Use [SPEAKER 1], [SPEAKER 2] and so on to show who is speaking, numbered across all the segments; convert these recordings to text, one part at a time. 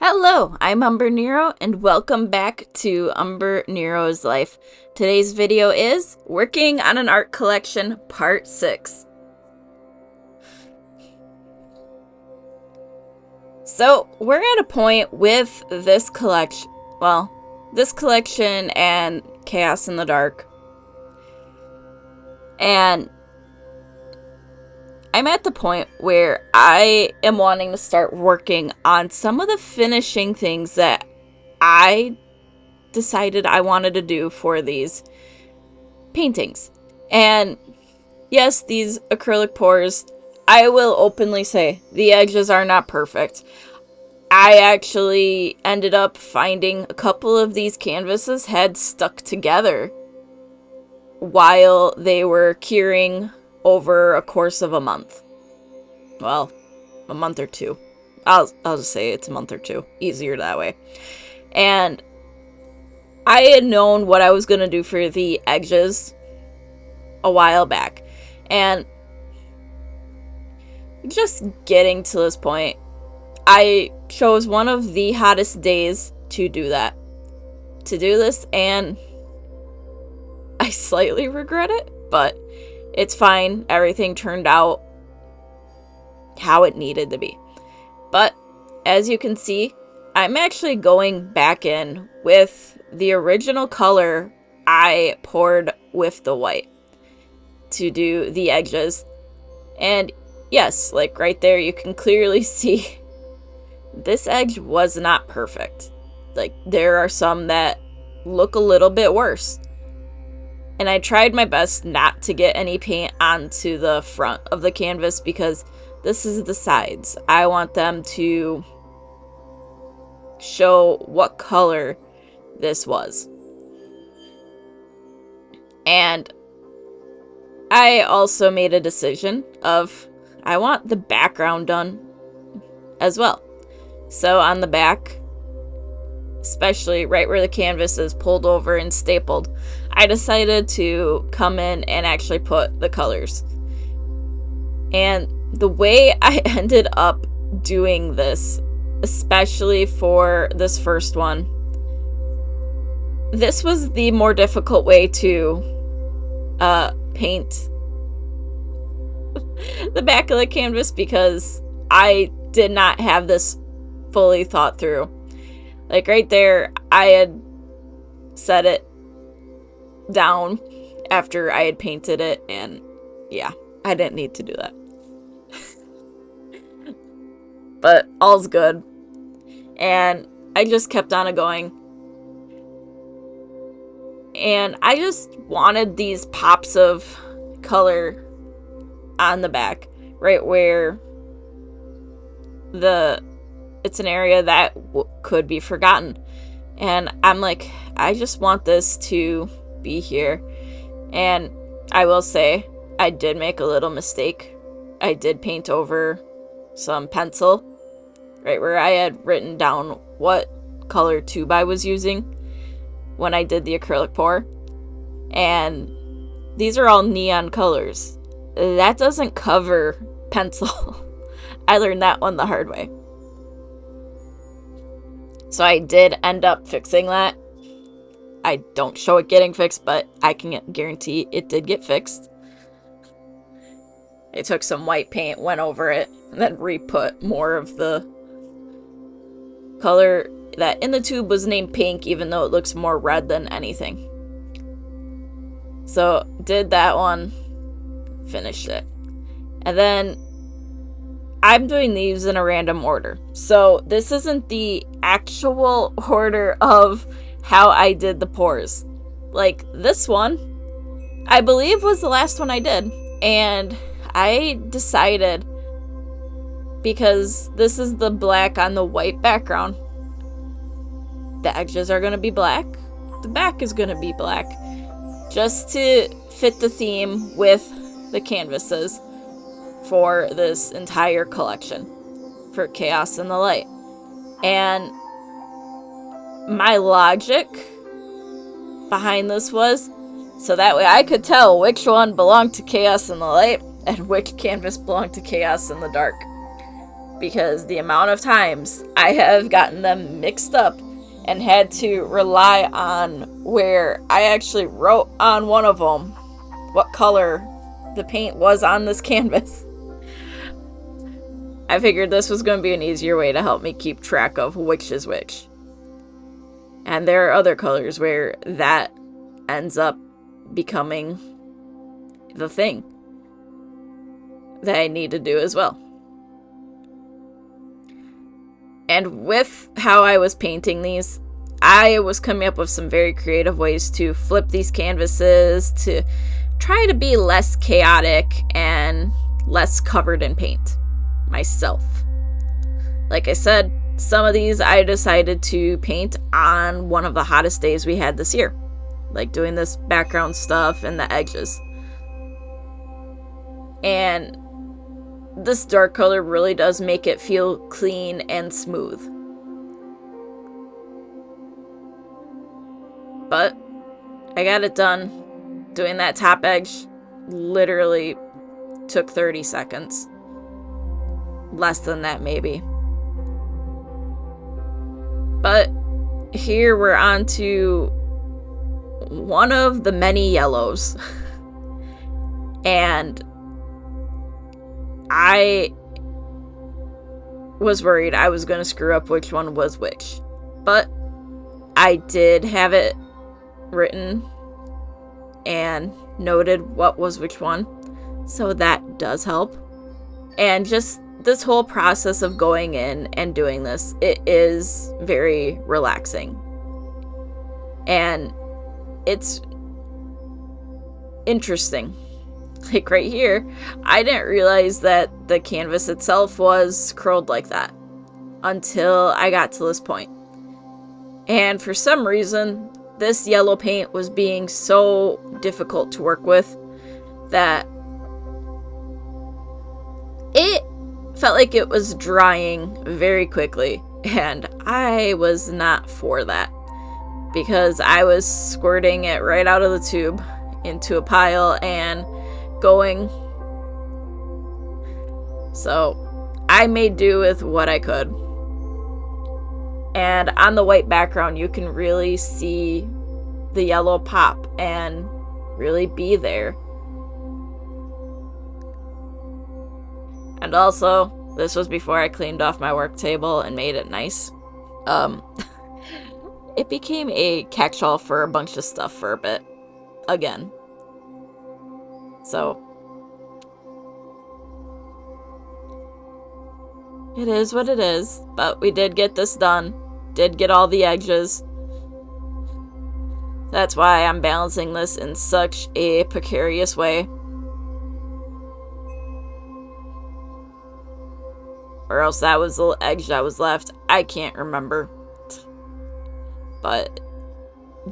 [SPEAKER 1] Hello, I'm Umbrenero, and welcome back to Umbernero's Life. Today's video is Working on an Art Collection, Part 6. So, we're at a point with this collection, and Chaos in the Dark. And I'm at the point where I am wanting to start working on some of the finishing things that I decided I wanted to do for these paintings. And yes, these acrylic pours, I will openly say, the edges are not perfect. I actually ended up finding a couple of these canvases had stuck together while they were curing over a course of a month. Well, a month or two. I'll just say it's a month or two. Easier that way. And I had known what I was going to do for the edges a while back. And just getting to this point, I chose one of the hottest days to do that. To do this, and I slightly regret it, but it's fine. Everything turned out how it needed to be. But as you can see, I'm actually going back in with the original color I poured with the white to do the edges. And yes, like right there, you can clearly see this edge was not perfect. Like, there are some that look a little bit worse. And I tried my best not to get any paint onto the front of the canvas because this is the sides. I want them to show what color this was. And I also made a decision of I want the background done as well. So on the back, especially right where the canvas is pulled over and stapled, I decided to come in and actually put the colors. And the way I ended up doing this, especially for this first one, this was the more difficult way to paint the back of the canvas because I did not have this fully thought through. Like right there, I had set it down after I had painted it, and yeah, I didn't need to do that. But all's good. And I just kept on going. And I just wanted these pops of color on the back, right where it's an area that could be forgotten. And I'm like, I just want this to be here. And I will say, I did make a little mistake. I did paint over some pencil, right where I had written down what color tube I was using when I did the acrylic pour. And these are all neon colors. That doesn't cover pencil. I learned that one the hard way. So I did end up fixing that. I don't show it getting fixed, but I can guarantee it did get fixed. I took some white paint, went over it, and then re-put more of the color that in the tube was named pink, even though it looks more red than anything. So did that one, finished it. And then I'm doing these in a random order. So this isn't the actual order of how I did the pours. Like this one, I believe was the last one I did. And I decided, because this is the black on the white background, the edges are going to be black, the back is going to be black, just to fit the theme with the canvases for this entire collection for Chaos in the Light. And my logic behind this was so that way I could tell which one belonged to Chaos in the Light and which canvas belonged to Chaos in the Dark. because the amount of times I have gotten them mixed up and had to rely on where I actually wrote on one of them what color the paint was on this canvas. I figured this was going to be an easier way to help me keep track of which is which. And there are other colors where that ends up becoming the thing that I need to do as well. And with how I was painting these, I was coming up with some very creative ways to flip these canvases to try to be less chaotic and less covered in paint myself. Like I said, some of these I decided to paint on one of the hottest days we had this year, like doing this background stuff and the edges. And this dark color really does make it feel clean and smooth. But I got it done. Doing that top edge literally took 30 seconds. Less than that, maybe. But here we're on to one of the many yellows. And I was worried I was going to screw up which one was which. But I did have it written and noted what was which one. So that does help. And just this whole process of going in and doing this, it is very relaxing. And it's interesting. Like right here, I didn't realize that the canvas itself was curled like that until I got to this point. And for some reason, this yellow paint was being so difficult to work with that it felt like it was drying very quickly, and I was not for that because I was squirting it right out of the tube into a pile and going. So I made do with what I could. And on the white background, you can really see the yellow pop and really be there. And also, this was before I cleaned off my work table and made it nice. It became a catch-all for a bunch of stuff for a bit. Again. So, it is what it is. But we did get this done. Did get all the edges. That's why I'm balancing this in such a precarious way. Or else that was the little edge that was left. I can't remember. But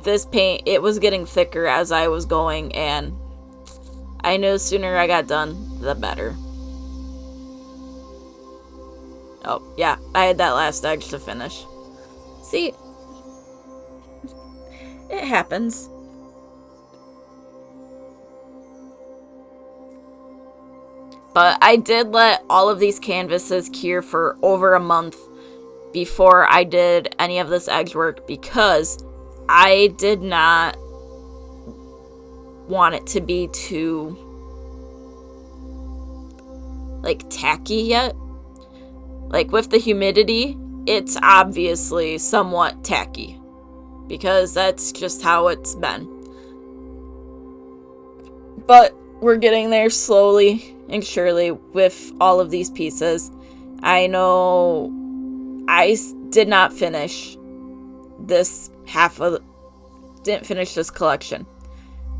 [SPEAKER 1] this paint, it was getting thicker as I was going, and I knew the sooner I got done, the better. Oh, yeah, I had that last edge to finish. See? It happens. But I did let all of these canvases cure for over a month before I did any of this edge work because I did not want it to be too, like, tacky yet. Like, with the humidity, it's obviously somewhat tacky because that's just how it's been. But we're getting there slowly and surely with all of these pieces. I know I did not finish this didn't finish this collection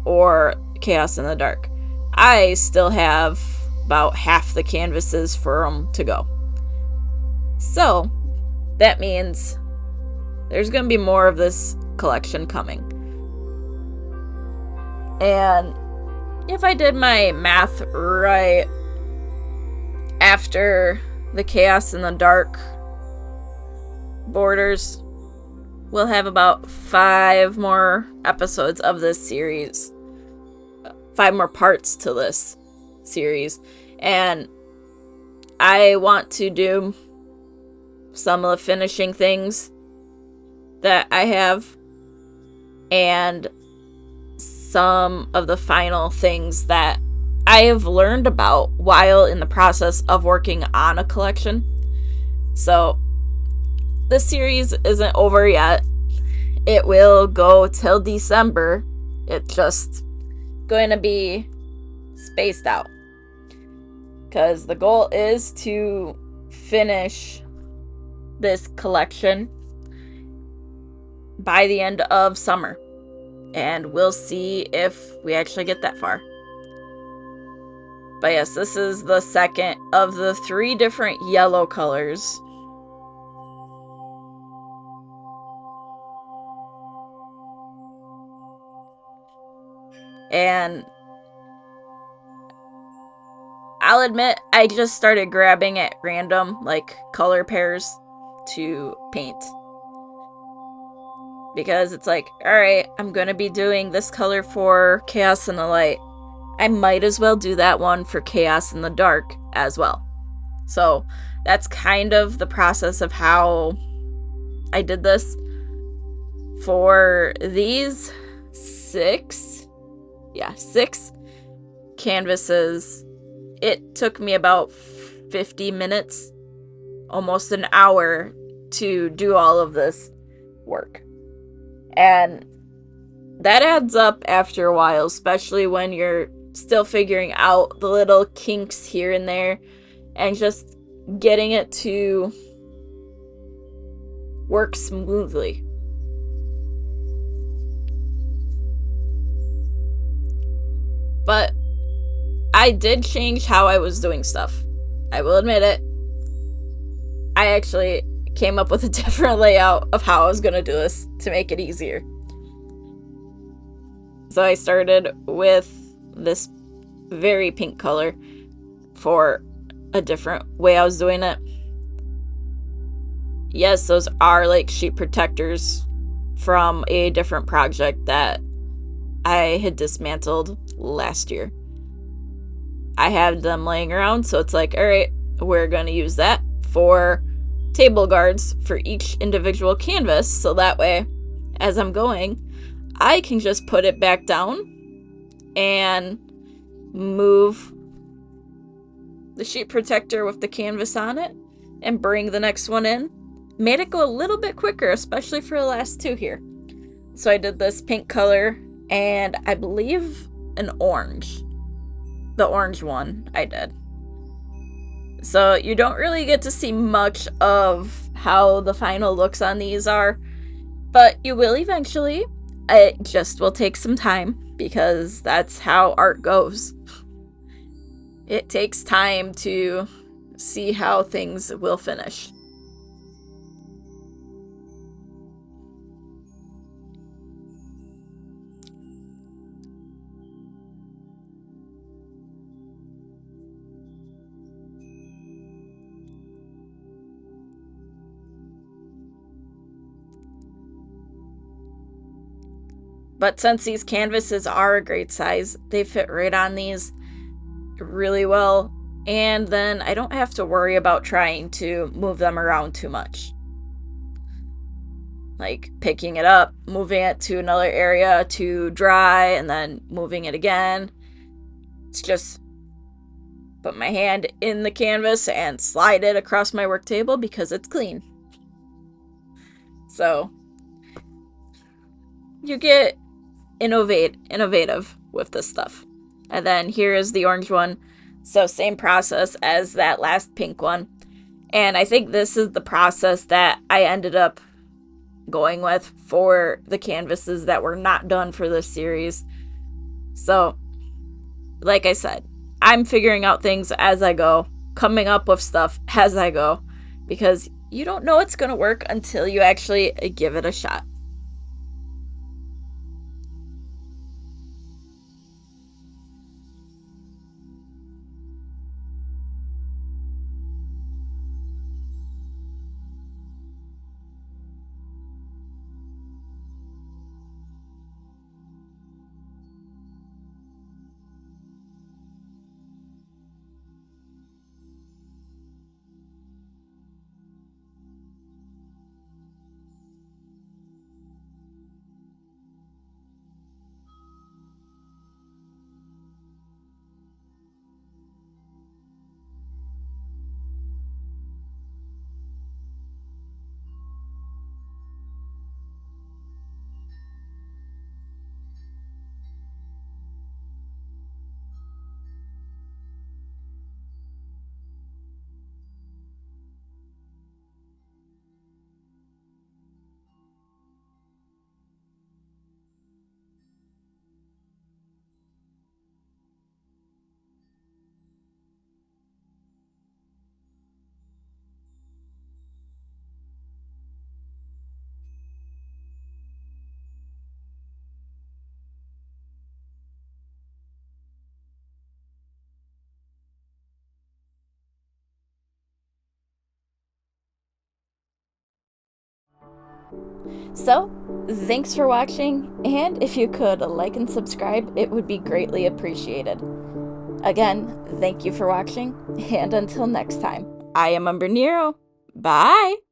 [SPEAKER 1] or Chaos in the Dark. I still have about half the canvases for them to go. So that means there's going to be more of this collection coming. And if I did my math right, after the Chaos in the Dark borders, we'll have about 5 more episodes of this series. 5 more parts to this series. And I want to do some of the finishing things that I have and some of the final things that I have learned about while in the process of working on a collection. So, this series isn't over yet. It will go till December. It's just going to be spaced out. Because the goal is to finish this collection by the end of summer. And we'll see if we actually get that far. But yes, this is the second of the 3 different yellow colors. And I'll admit, I just started grabbing at random, like, color pairs to paint. Because it's like, alright, I'm gonna be doing this color for Chaos in the Light. I might as well do that one for Chaos in the Dark as well. So, that's kind of the process of how I did this. For these 6 canvases, it took me about 50 minutes, almost an hour, to do all of this work. And that adds up after a while, especially when you're still figuring out the little kinks here and there and just getting it to work smoothly. But I did change how I was doing stuff. I will admit it. I actually came up with a different layout of how I was going to do this to make it easier. So I started with this very pink color for a different way I was doing it. Yes, those are like sheet protectors from a different project that I had dismantled last year. I had them laying around, so it's like, alright, we're going to use that for table guards for each individual canvas, so that way, as I'm going, I can just put it back down and move the sheet protector with the canvas on it and bring the next one in. Made it go a little bit quicker, especially for the last 2 here. So I did this pink color and I believe an orange. The orange one I did. So you don't really get to see much of how the final looks on these are, but you will eventually. It just will take some time because that's how art goes. It takes time to see how things will finish. But since these canvases are a great size, they fit right on these really well, and then I don't have to worry about trying to move them around too much. Like picking it up, moving it to another area to dry, and then moving it again. It's just put my hand in the canvas and slide it across my work table because it's clean. So you get innovative with this stuff. And then here is the orange one. So same process as that last pink one. And I think this is the process that I ended up going with for the canvases that were not done for this series. So, like I said, I'm figuring out things as I go, coming up with stuff as I go, because you don't know it's going to work until you actually give it a shot. So, thanks for watching, and if you could like and subscribe, it would be greatly appreciated. Again, thank you for watching, and until next time, I am Umbrenero. Bye!